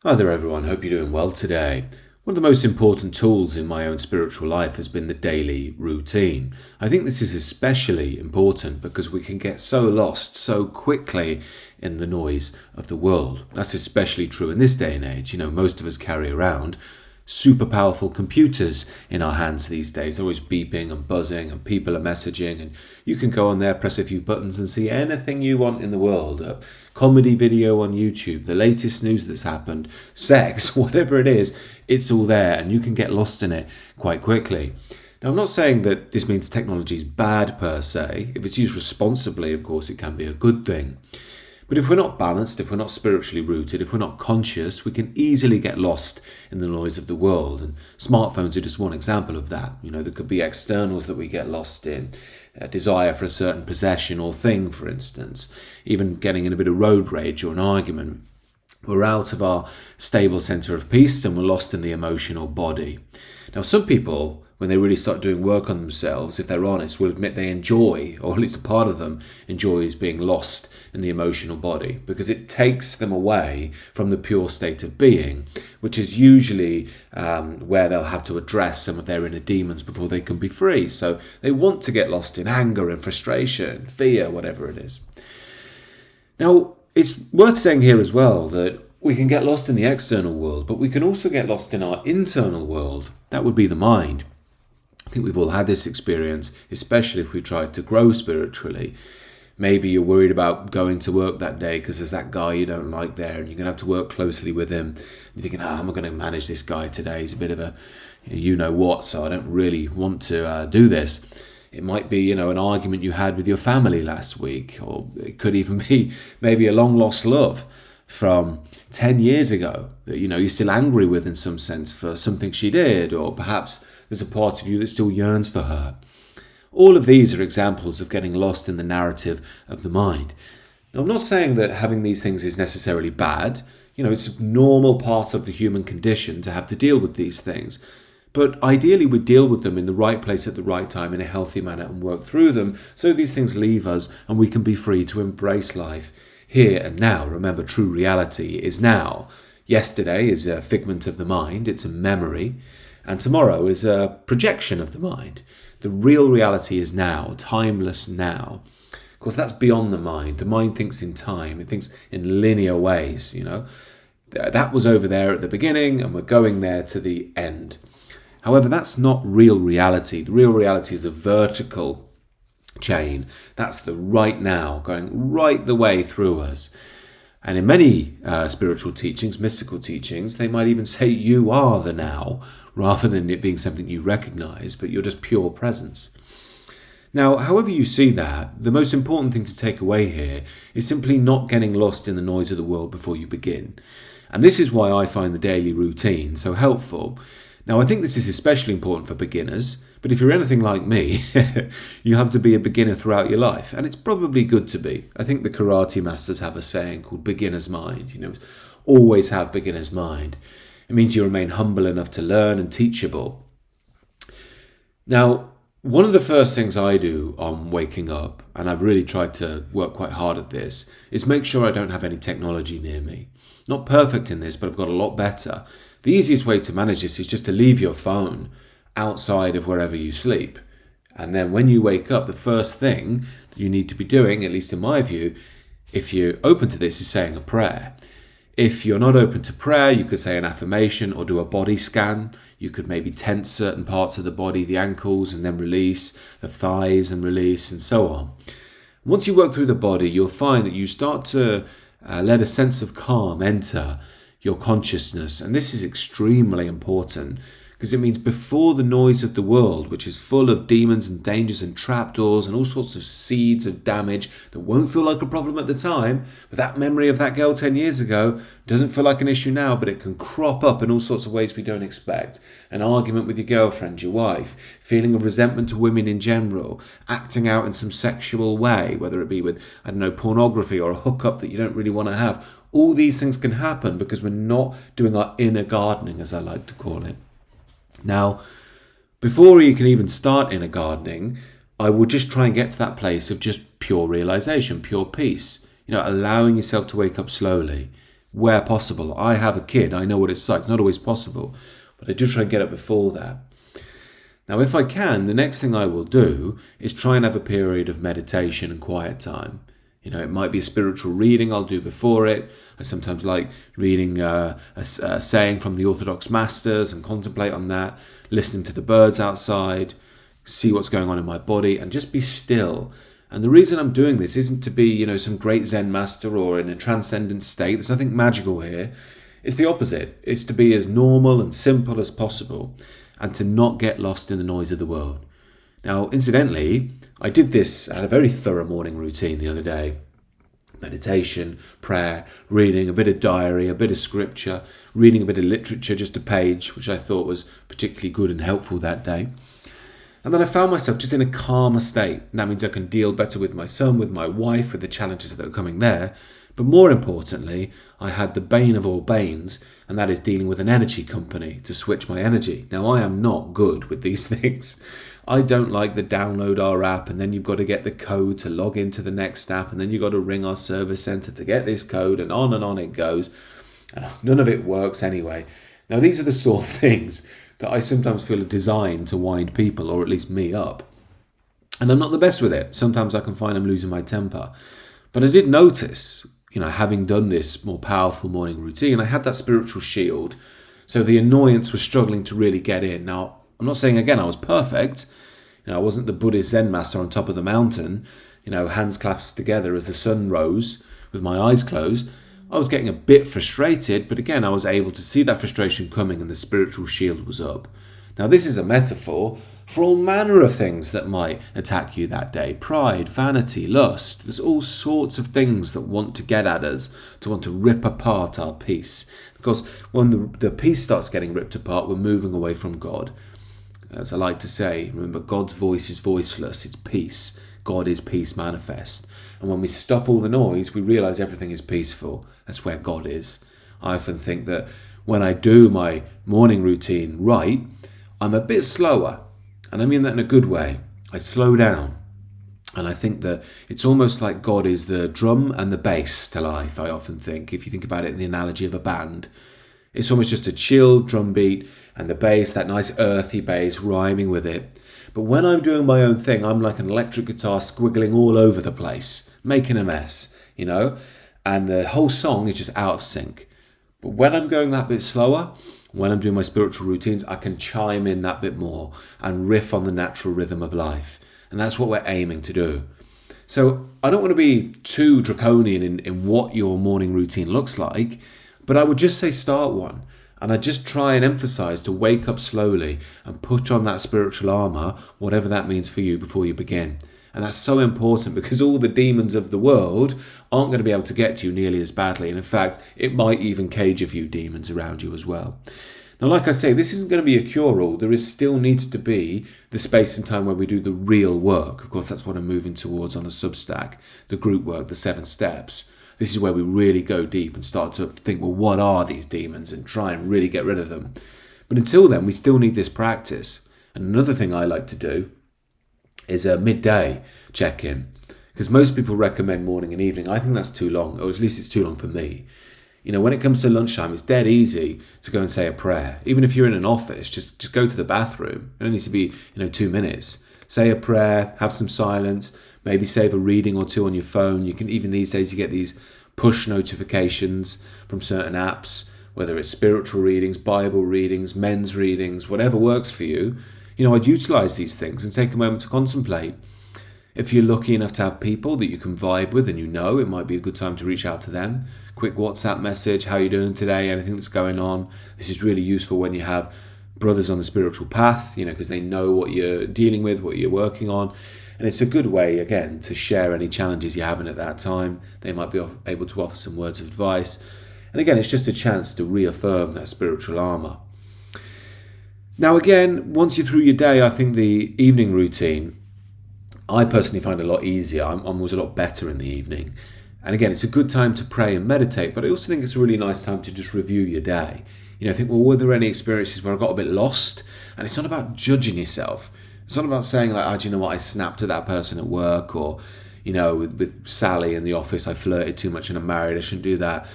Hi there, everyone. Hope you're doing well today. One of the most important tools in my own spiritual life has been the daily routine. I think this is especially important because we can get so lost so quickly in the noise of the world. That's especially true in this day and age. Most of us carry around super powerful computers in our hands these days. They're always beeping and buzzing and people are messaging, and you can go on there, press a few buttons and see anything you want in the world. A comedy video on YouTube, the latest news that's happened, sex, whatever it is, it's all there and you can get lost in it quite quickly. Now, I'm not saying that this means technology is bad per se. If it's used responsibly, of course, it can be a good thing. But if we're not balanced, if we're not spiritually rooted, if we're not conscious, we can easily get lost in the noise of the world. And smartphones are just one example of that. There could be externals that we get lost in, a desire for a certain possession or thing, for instance, even getting in a bit of road rage or an argument. We're out of our stable centre of peace and we're lost in the emotional body. Now, some people, when they really start doing work on themselves, if they're honest, will admit they enjoy, or at least a part of them enjoys being lost in the emotional body, because it takes them away from the pure state of being, which is usually where they'll have to address some of their inner demons before they can be free. So they want to get lost in anger and frustration, fear, whatever it is. Now, it's worth saying here as well that we can get lost in the external world, but we can also get lost in our internal world. That would be the mind. I think we've all had this experience, especially if we tried to grow spiritually. Maybe you're worried about going to work that day because there's that guy you don't like there and you're going to have to work closely with him. You're thinking, how am I going to manage this guy today? He's a bit of a you-know-what, so I don't really want to do this. It might be, an argument you had with your family last week, or it could even be maybe a long-lost love from 10 years ago that, you're still angry with in some sense for something she did, or perhaps there's a part of you that still yearns for her. All of these are examples of getting lost in the narrative of the mind. Now, I'm not saying that having these things is necessarily bad. It's a normal part of the human condition to have to deal with these things. But ideally, we deal with them in the right place at the right time in a healthy manner and work through them so these things leave us and we can be free to embrace life here and now. Remember, true reality is now. Yesterday is a figment of the mind, it's a memory, and tomorrow is a projection of the mind. The real reality is now, timeless now. Of course, that's beyond the mind. The mind thinks in time, it thinks in linear ways, That was over there at the beginning and we're going there to the end. However, that's not real reality. The real reality is the vertical chain. That's the right now, going right the way through us. And in many spiritual teachings, mystical teachings, they might even say you are the now, rather than it being something you recognize, but you're just pure presence. Now, however you see that, the most important thing to take away here is simply not getting lost in the noise of the world before you begin. And this is why I find the daily routine so helpful. Now, I think this is especially important for beginners, but if you're anything like me, you have to be a beginner throughout your life, and it's probably good to be. I think the karate masters have a saying called beginner's mind, always have beginner's mind. It means you remain humble enough to learn and teachable. Now, one of the first things I do on waking up, and I've really tried to work quite hard at this, is make sure I don't have any technology near me. Not perfect in this, but I've got a lot better. The easiest way to manage this is just to leave your phone outside of wherever you sleep. And then when you wake up, the first thing that you need to be doing, at least in my view, if you're open to this, is saying a prayer. If you're not open to prayer, you could say an affirmation or do a body scan. You could maybe tense certain parts of the body, the ankles, and then release, the thighs and release, and so on. Once you work through the body, you'll find that you start to let a sense of calm enter your consciousness. And this is extremely important because it means before the noise of the world, which is full of demons and dangers and trapdoors and all sorts of seeds of damage that won't feel like a problem at the time, but that memory of that girl 10 years ago doesn't feel like an issue now, but it can crop up in all sorts of ways we don't expect. An argument with your girlfriend, your wife, feeling of resentment to women in general, acting out in some sexual way, whether it be with, pornography or a hookup that you don't really want to have. All these things can happen because we're not doing our inner gardening, as I like to call it. Now, before you can even start inner gardening, I would just try and get to that place of just pure realization, pure peace. Allowing yourself to wake up slowly, where possible. I have a kid. I know what it's like. It's not always possible, but I do try and get up before that. Now, if I can, the next thing I will do is try and have a period of meditation and quiet time. It might be a spiritual reading I'll do before it. I sometimes like reading a saying from the Orthodox masters and contemplate on that, listening to the birds outside, see what's going on in my body, and just be still. And the reason I'm doing this isn't to be, some great Zen master or in a transcendent state. There's nothing magical here. It's the opposite. It's to be as normal and simple as possible and to not get lost in the noise of the world. Now, incidentally, I did this, I had a very thorough morning routine the other day. Meditation, prayer, reading a bit of diary, a bit of scripture, reading a bit of literature, just a page, which I thought was particularly good and helpful that day. And then I found myself just in a calmer state. And that means I can deal better with my son, with my wife, with the challenges that are coming there. But more importantly, I had the bane of all banes, and that is dealing with an energy company to switch my energy. Now, I am not good with these things. I don't like the download our app, and then you've got to get the code to log into the next app, and then you've got to ring our service center to get this code, and on it goes. None of it works anyway. Now, these are the sort of things that I sometimes feel are designed to wind people, or at least me, up. And I'm not the best with it. Sometimes I can find I'm losing my temper. But I did notice, having done this more powerful morning routine, I had that spiritual shield. So the annoyance was struggling to really get in. Now, I'm not saying, again, I was perfect. I wasn't the Buddhist Zen master on top of the mountain, hands clasped together as the sun rose with my eyes closed. I was getting a bit frustrated, but again, I was able to see that frustration coming and the spiritual shield was up. Now, this is a metaphor for all manner of things that might attack you that day. Pride, vanity, lust. There's all sorts of things that want to get at us, to want to rip apart our peace. Because when the peace starts getting ripped apart, we're moving away from God. As I like to say, remember, God's voice is voiceless. It's peace. God is peace manifest. And when we stop all the noise, we realize everything is peaceful. That's where God is. I often think that when I do my morning routine right, I'm a bit slower. And I mean that in a good way. I slow down. And I think that it's almost like God is the drum and the bass to life, I often think. If you think about it in the analogy of a band, it's almost just a chill drum beat and the bass, that nice earthy bass rhyming with it. But when I'm doing my own thing, I'm like an electric guitar squiggling all over the place, making a mess, and the whole song is just out of sync. But when I'm going that bit slower, when I'm doing my spiritual routines, I can chime in that bit more and riff on the natural rhythm of life. And that's what we're aiming to do. So I don't want to be too draconian in what your morning routine looks like, but I would just say start one. And I just try and emphasize to wake up slowly and put on that spiritual armour, whatever that means for you, before you begin. And that's so important because all the demons of the world aren't going to be able to get to you nearly as badly. And in fact, it might even cage a few demons around you as well. Now, like I say, this isn't going to be a cure-all. There still needs to be the space and time where we do the real work. Of course, that's what I'm moving towards on the Substack, the group work, the 7 steps. This is where we really go deep and start to think, well, what are these demons, and try and really get rid of them. But until then, we still need this practice. And another thing I like to do is a midday check-in, because most people recommend morning and evening. I think that's too long, or at least it's too long for me. When it comes to lunchtime, it's dead easy to go and say a prayer. Even if you're in an office, just go to the bathroom. It only needs to be 2 minutes. Say a prayer, have some silence, maybe save a reading or two on your phone. You can, even these days, you get these push notifications from certain apps, whether it's spiritual readings, Bible readings, men's readings, whatever works for you. I'd utilize these things and take a moment to contemplate. If you're lucky enough to have people that you can vibe with and it might be a good time to reach out to them. Quick WhatsApp message, how you doing today, anything that's going on. This is really useful when you have brothers on the spiritual path, because they know what you're dealing with, what you're working on. And it's a good way, again, to share any challenges you're having at that time. They might be able to offer some words of advice. And again, it's just a chance to reaffirm that spiritual armour. Now, again, once you're through your day, I think the evening routine, I personally find a lot easier. I'm always a lot better in the evening. And again, it's a good time to pray and meditate, but I also think it's a really nice time to just review your day. Think, well, were there any experiences where I got a bit lost? And it's not about judging yourself. It's not about saying, like, do you know what, I snapped at that person at work, or, with Sally in the office, I flirted too much and I'm married, I shouldn't do that.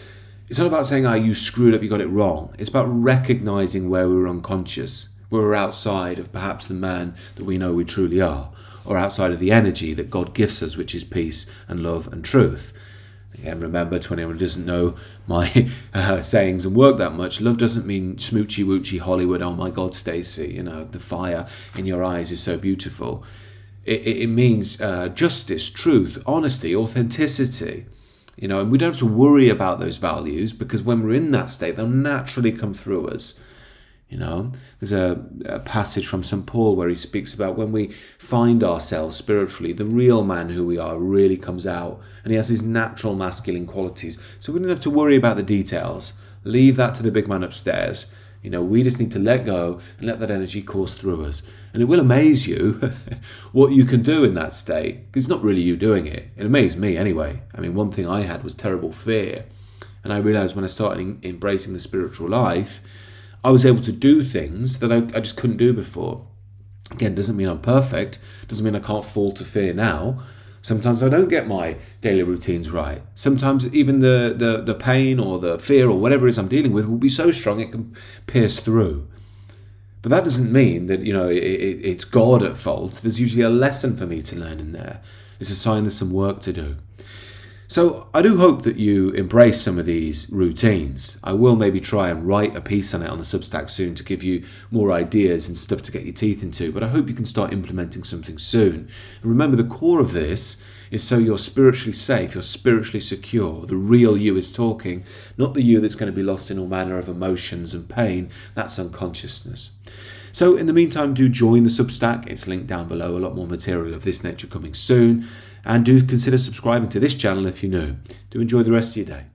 It's not about saying, you screwed up, you got it wrong. It's about recognizing where we were unconscious, where we're outside of perhaps the man that we know we truly are, or outside of the energy that God gives us, which is peace and love and truth. Again, remember, to anyone who doesn't know my sayings and work that much, love doesn't mean smoochy woochy Hollywood, oh my God, Stacey, the fire in your eyes is so beautiful. It means justice, truth, honesty, authenticity. And we don't have to worry about those values, because when we're in that state, they'll naturally come through us. There's a passage from St. Paul where he speaks about when we find ourselves spiritually, the real man who we are really comes out, and he has his natural masculine qualities. So we don't have to worry about the details. Leave that to the big man upstairs. We just need to let go and let that energy course through us. And it will amaze you what you can do in that state. It's not really you doing it. It amazed me anyway. One thing I had was terrible fear. And I realized when I started embracing the spiritual life, I was able to do things that I just couldn't do before. Again, doesn't mean I'm perfect. Doesn't mean I can't fall to fear now. Sometimes I don't get my daily routines right. Sometimes even the pain or the fear or whatever it is I'm dealing with will be so strong it can pierce through. But that doesn't mean that it's God at fault. There's usually a lesson for me to learn in there. It's a sign there's some work to do. So I do hope that you embrace some of these routines. I will maybe try and write a piece on it on the Substack soon to give you more ideas and stuff to get your teeth into, but I hope you can start implementing something soon. And remember, the core of this is so you're spiritually safe, you're spiritually secure. The real you is talking, not the you that's going to be lost in all manner of emotions and pain. That's unconsciousness. So in the meantime, do join the Substack. It's linked down below. A lot more material of this nature coming soon. And do consider subscribing to this channel if you're new. Do enjoy the rest of your day.